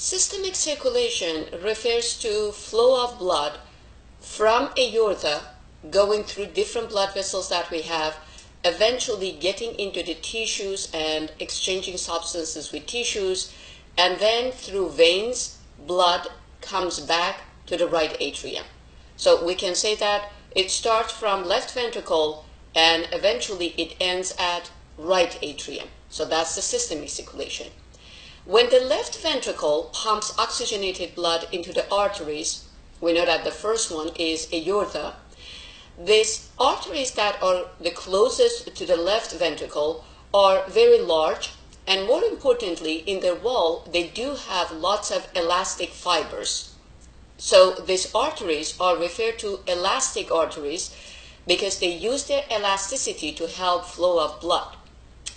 Systemic circulation refers to flow of blood from aorta going through different blood vessels that we have, eventually getting into the tissues and exchanging substances with tissues, and then through veins, blood comes back to the right atrium. So we can say that it starts from left ventricle and eventually it ends at right atrium. So that's the systemic circulation. When the left ventricle pumps oxygenated blood into the arteries, we know that the first one is aorta. These arteries that are the closest to the left ventricle are very large, and more importantly, in their wall, they do have lots of elastic fibers. So these arteries are referred to elastic arteries because they use their elasticity to help flow of blood.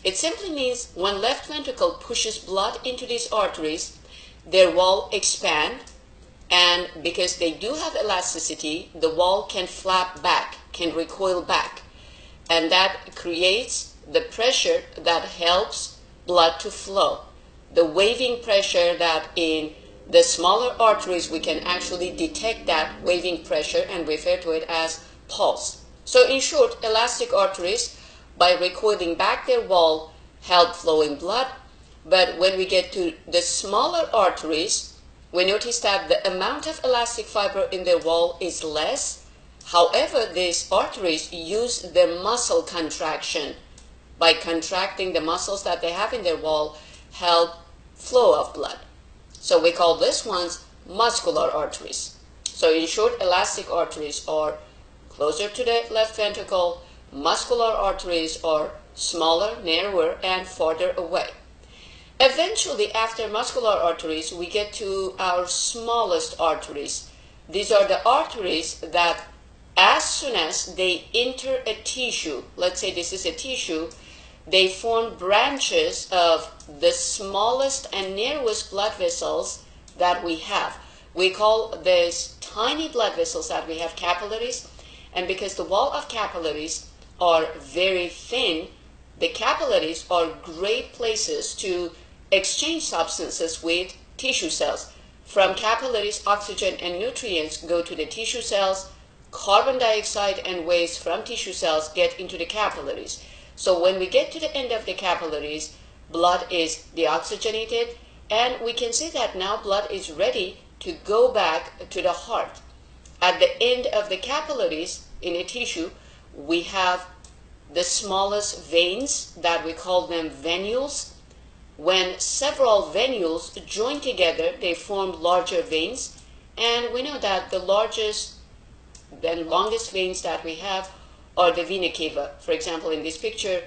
It simply means when left ventricle pushes blood into these arteries, their wall expands, and because they do have elasticity, the wall can flap back, can recoil back, and that creates the pressure that helps blood to flow. The waving pressure that in the smaller arteries, we can actually detect that waving pressure and refer to it as pulse. So in short, elastic arteries, by recoiling back their wall, help flowing blood. But when we get to the smaller arteries, we notice that the amount of elastic fiber in their wall is less. However, these arteries use their muscle contraction. By contracting the muscles that they have in their wall, help flow of blood. So we call these ones muscular arteries. So in short, elastic arteries are closer to the left ventricle. Muscular arteries are smaller, narrower, and farther away. Eventually, after muscular arteries, we get to our smallest arteries. These are the arteries that as soon as they enter a tissue, let's say this is a tissue, they form branches of the smallest and narrowest blood vessels that we have. We call these tiny blood vessels that we have capillaries, and because the wall of capillaries are very thin, the capillaries are great places to exchange substances with tissue cells. From capillaries, oxygen and nutrients go to the tissue cells. Carbon dioxide and waste from tissue cells get into the capillaries. So when we get to the end of the capillaries, blood is deoxygenated, and we can say that now blood is ready to go back to the heart. At the end of the capillaries in a tissue, we have the smallest veins that we call them venules. When several venules join together, they form larger veins, and we know that the largest and longest veins that we have are the vena cava. For example, in this picture,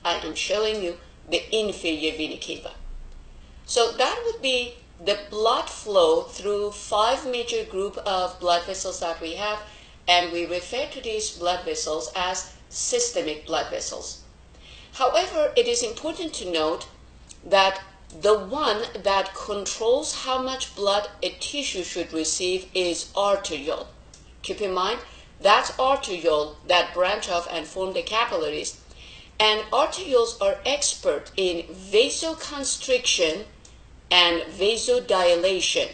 I am showing you the inferior vena cava. So that would be the blood flow through 5 major group of blood vessels that we have, and we refer to these blood vessels as systemic blood vessels. However, it is important to note that the one that controls how much blood a tissue should receive is arteriole. Keep in mind, that's arteriole that branch off and form the capillaries, and arterioles are expert in vasoconstriction and vasodilation.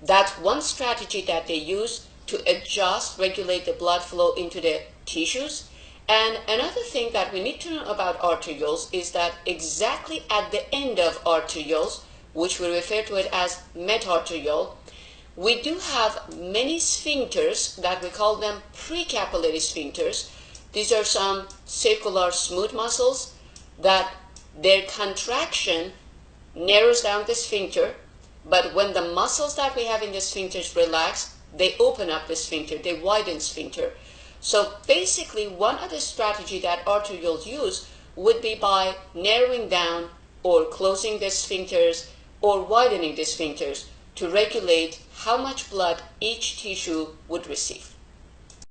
That's one strategy that they use to adjust, regulate the blood flow into the tissues. And another thing that we need to know about arterioles is that exactly at the end of arterioles, which we refer to it as metarteriole, we do have many sphincters that we call them precapillary sphincters. These are some circular smooth muscles that their contraction narrows down the sphincter, but when the muscles that we have in the sphincters relax, they open up the sphincter, they widen sphincter. So basically, one other strategy that arterioles use would be by narrowing down or closing the sphincters or widening the sphincters to regulate how much blood each tissue would receive.